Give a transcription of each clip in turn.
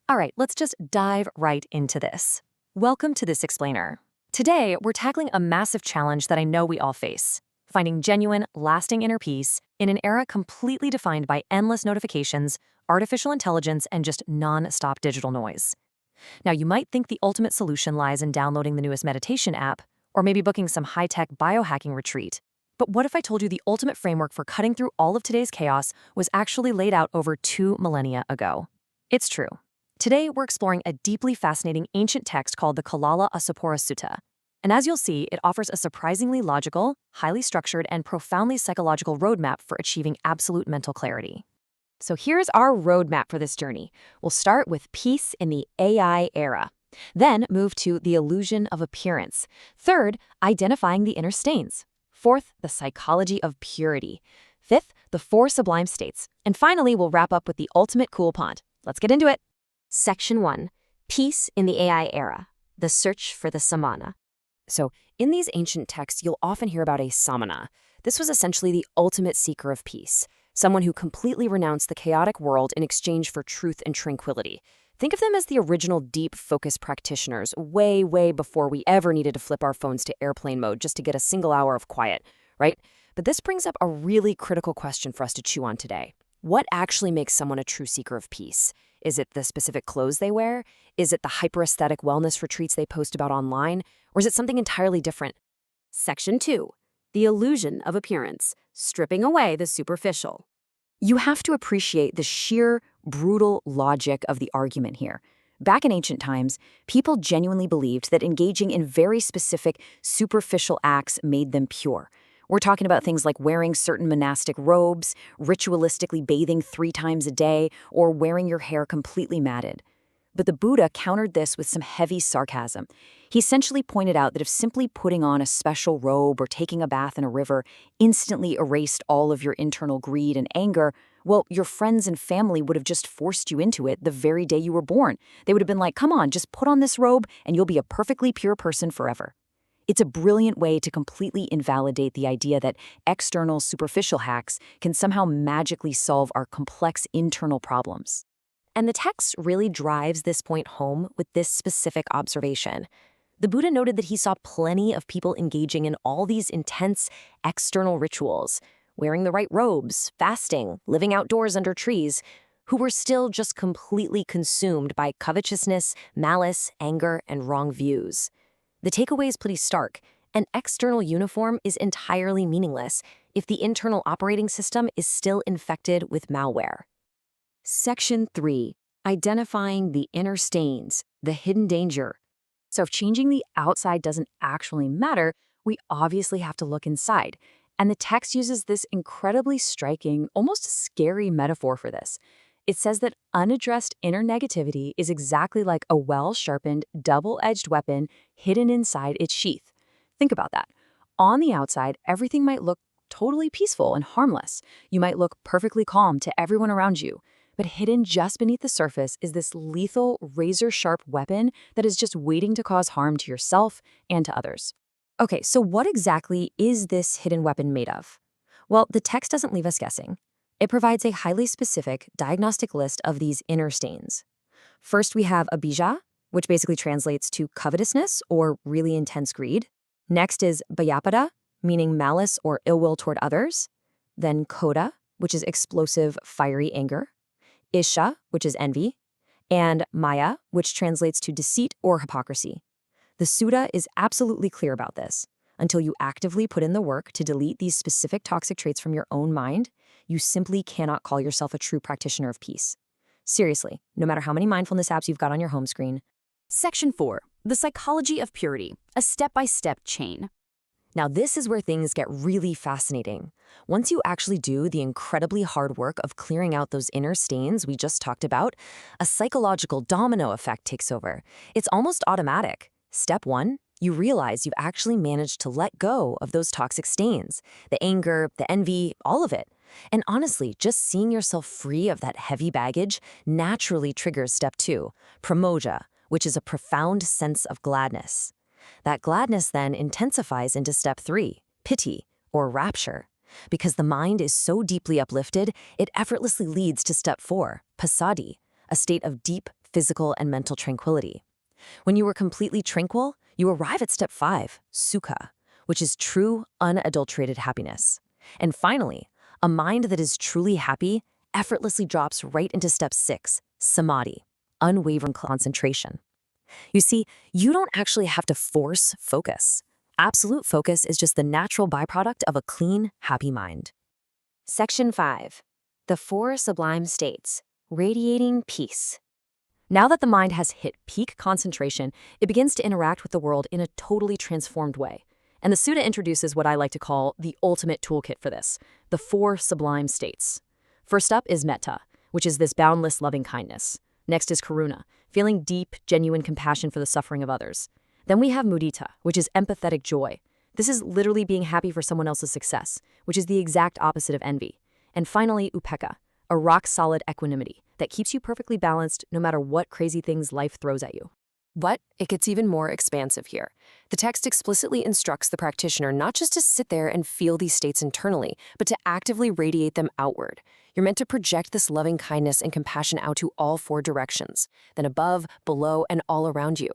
All right, let's just dive right into this. Welcome to This Explainer. Today, we're tackling a massive challenge that I know we all face: finding genuine, lasting inner peace in an era completely defined by endless notifications, artificial intelligence, and just non-stop digital noise. Now, you might think the ultimate solution lies in downloading the newest meditation app, or maybe booking some high-tech biohacking retreat. But what if I told you the ultimate framework for cutting through all of today's chaos was actually laid out over 2 millennia ago? It's true. Today, we're exploring a deeply fascinating ancient text called the Cūḻa-Assapura Sutta. And as you'll see, it offers a surprisingly logical, highly structured, and profoundly psychological roadmap for achieving absolute mental clarity. So here's our roadmap for this journey. We'll start with peace in the AI era. Then move to the illusion of appearance. Third, identifying the inner stains. Fourth, the psychology of purity. Fifth, the 4 sublime states. And finally, we'll wrap up with the ultimate cool pond. Let's get into it. Section 1. Peace in the AI era. The search for the samana. So, in these ancient texts, you'll often hear about a samana. This was essentially the ultimate seeker of peace, someone who completely renounced the chaotic world in exchange for truth and tranquility. Think of them as the original deep focus practitioners, way before we ever needed to flip our phones to airplane mode just to get a single hour of quiet, right? But this brings up a really critical question for us to chew on today. What actually makes someone a true seeker of peace? Is it the specific clothes they wear? Is it the hyper-aesthetic wellness retreats they post about online? Or is it something entirely different? Section 2. The illusion of appearance, stripping away the superficial. You have to appreciate the sheer, brutal logic of the argument here. Back in ancient times, people genuinely believed that engaging in very specific, superficial acts made them pure. We're talking about things like wearing certain monastic robes, ritualistically bathing 3 times a day, or wearing your hair completely matted. But the Buddha countered this with some heavy sarcasm. He essentially pointed out that if simply putting on a special robe or taking a bath in a river instantly erased all of your internal greed and anger, well, your friends and family would have just forced you into it the very day you were born. They would have been like, come on, just put on this robe and you'll be a perfectly pure person forever. It's a brilliant way to completely invalidate the idea that external superficial hacks can somehow magically solve our complex internal problems. And the text really drives this point home with this specific observation. The Buddha noted that he saw plenty of people engaging in all these intense external rituals, wearing the right robes, fasting, living outdoors under trees, who were still just completely consumed by covetousness, malice, anger, and wrong views. The takeaway is pretty stark. An external uniform is entirely meaningless if the internal operating system is still infected with malware. Section 3. Identifying the inner stains, the hidden danger. So if changing the outside doesn't actually matter, we obviously have to look inside. And the text uses this incredibly striking, almost scary metaphor for this. It says that unaddressed inner negativity is exactly like a well-sharpened, double-edged weapon hidden inside its sheath. Think about that. On the outside, everything might look totally peaceful and harmless. You might look perfectly calm to everyone around you. But hidden just beneath the surface is this lethal, razor-sharp weapon that is just waiting to cause harm to yourself and to others. Okay, so what exactly is this hidden weapon made of? Well, the text doesn't leave us guessing. It provides a highly specific diagnostic list of these inner stains. First, we have abhijja, which basically translates to covetousness or really intense greed. Next is bhayapada, meaning malice or ill will toward others. Then krodha, which is explosive, fiery anger. Isha, which is envy. And maya, which translates to deceit or hypocrisy. The sutta is absolutely clear about this. Until you actively put in the work to delete these specific toxic traits from your own mind, you simply cannot call yourself a true practitioner of peace. Seriously, no matter how many mindfulness apps you've got on your home screen. Section 4. The psychology of purity, a step-by-step chain. Now this is where things get really fascinating. Once you actually do the incredibly hard work of clearing out those inner stains we just talked about, a psychological domino effect takes over. It's almost automatic. Step 1. You realize you've actually managed to let go of those toxic stains, the anger, the envy, all of it. And honestly, just seeing yourself free of that heavy baggage naturally triggers step 2, pramodha, which is a profound sense of gladness. That gladness then intensifies into step 3, piti, or rapture. Because the mind is so deeply uplifted, it effortlessly leads to step 4, passaddhi, a state of deep, physical and mental tranquility. When you are completely tranquil, you arrive at step 5, sukha, which is true, unadulterated happiness. And finally, a mind that is truly happy effortlessly drops right into step 6, samadhi, unwavering concentration. You see, you don't actually have to force focus. Absolute focus is just the natural byproduct of a clean, happy mind. Section 5. The 4 sublime states, radiating peace. Now that the mind has hit peak concentration, it begins to interact with the world in a totally transformed way. And the sutta introduces what I like to call the ultimate toolkit for this, the 4 sublime states. First up is metta, which is this boundless loving kindness. Next is karuna, feeling deep, genuine compassion for the suffering of others. Then we have mudita, which is empathetic joy. This is literally being happy for someone else's success, which is the exact opposite of envy. And finally, upekkha, a rock-solid equanimity that keeps you perfectly balanced no matter what crazy things life throws at you. But it gets even more expansive here. The text explicitly instructs the practitioner not just to sit there and feel these states internally, but to actively radiate them outward. You're meant to project this loving kindness and compassion out to all 4 directions, then above, below, and all around you.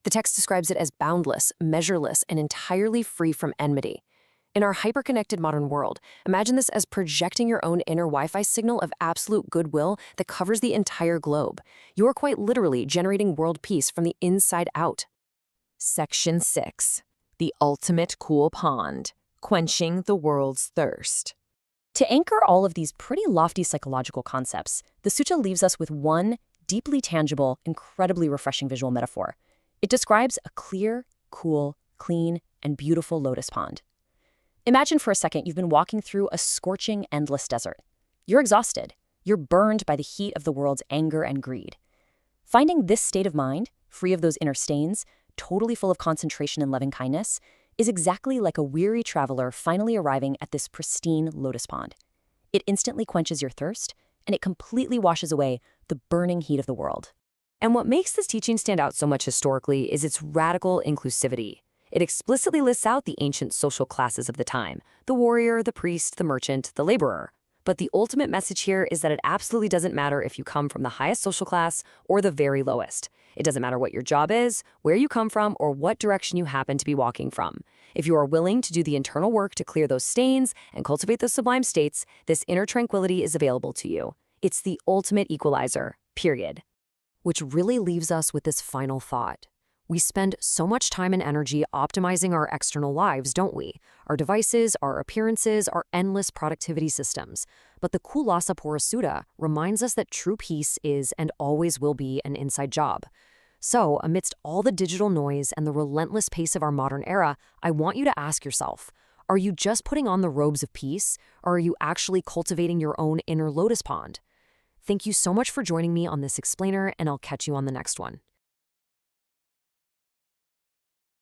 The text describes it as boundless, measureless, and entirely free from enmity. In our hyper-connected modern world, imagine this as projecting your own inner Wi-Fi signal of absolute goodwill that covers the entire globe. You are quite literally generating world peace from the inside out. Section 6. The ultimate cool pond, quenching the world's thirst. To anchor all of these pretty lofty psychological concepts, the sutta leaves us with one deeply tangible, incredibly refreshing visual metaphor. It describes a clear, cool, clean, and beautiful lotus pond. Imagine for a second you've been walking through a scorching, endless desert. You're exhausted. You're burned by the heat of the world's anger and greed. Finding this state of mind, free of those inner stains, totally full of concentration and loving kindness, is exactly like a weary traveler finally arriving at this pristine lotus pond. It instantly quenches your thirst, and it completely washes away the burning heat of the world. And what makes this teaching stand out so much historically is its radical inclusivity. It explicitly lists out the ancient social classes of the time, the warrior, the priest, the merchant, the laborer. But the ultimate message here is that it absolutely doesn't matter if you come from the highest social class or the very lowest. It doesn't matter what your job is, where you come from, or what direction you happen to be walking from. If you are willing to do the internal work to clear those stains and cultivate those sublime states, this inner tranquility is available to you. It's the ultimate equalizer, period. Which really leaves us with this final thought. We spend so much time and energy optimizing our external lives, don't we? Our devices, our appearances, our endless productivity systems. But the Cūḻa-Assapura Sutta reminds us that true peace is and always will be an inside job. So, amidst all the digital noise and the relentless pace of our modern era, I want you to ask yourself, are you just putting on the robes of peace, or are you actually cultivating your own inner lotus pond? Thank you so much for joining me on this explainer, and I'll catch you on the next one.